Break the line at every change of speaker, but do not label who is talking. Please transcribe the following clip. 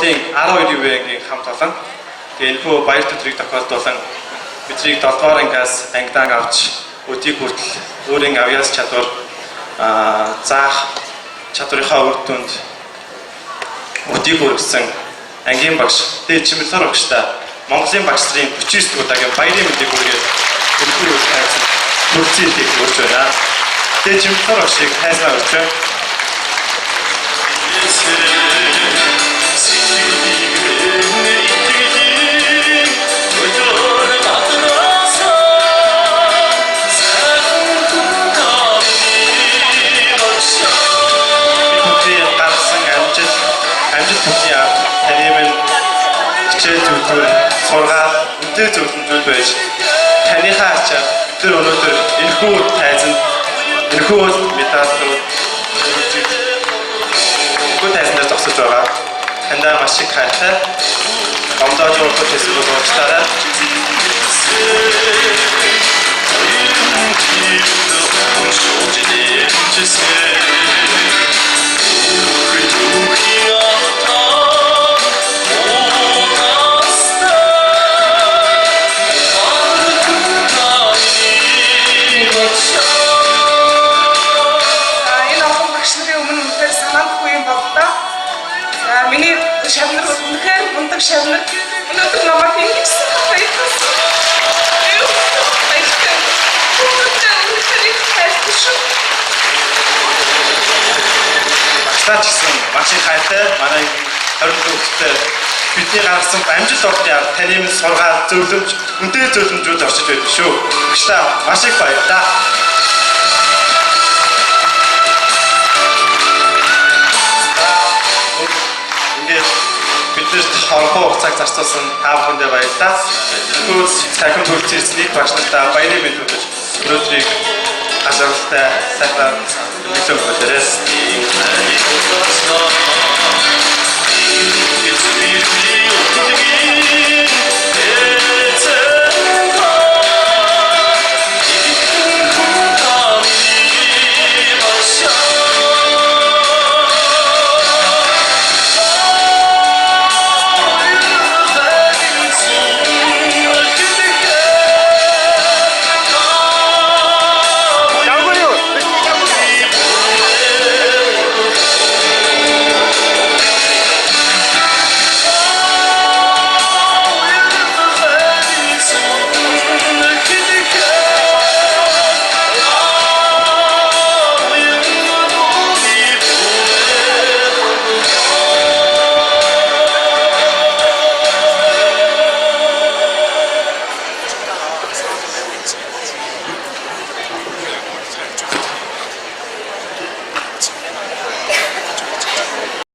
сургуулийн 12 ивэгийн хамт олон. Тэгээ энэхүү баяр төдрийг тохиолдуулан бидний 7 дугаар ангиас ангидан авч өдийг хүртэл өөрийн авьяас чадвар заах чадварынхаа үр дүнд өдийг хүргэсэн ангийн багш Дээд Чимэлсор багштай Монголын багш нарын 49 дахь удаагийн баярын мэндийг хүргээд өнөөдөр хайсан бүрцийг хүргэж байна. Дээд Чимэлсор багшийг хайснаа өргөж байна. Сургаал үнтэй зөвлөмжүүд байж таныхаа ачаар тэр өнөөдөр энэхүү тайзанд энэхүү медалууд энэхүү тайзанд зогсож байгаа. Тандаа маш их хайртай. Гомдоож урагш хийсэн боловчтараа
миний шавнар үнэхээр мундаг шавнар өнөөдөр намайг ингэсэн баярлалаа.
Багштай ч гэсэн маш их хайртай манай 24 хүүхэдтэй бидний гаргасан амжилт олонны ард таны минь сургаал зөвлөмж үнтэй зөвлөмжүүд орчиж байдаг шүү. Багштай маш их баярлалаа. Биднэрт хорхоо цаг зарцуулсан та бүхэндээ баярлалаа. Тэгвэл цахим бүрцээсний багш нартай баярын мэнд хүргэж өнөөдрийг ажиглалтай сайхан өглөө өгөөрэй.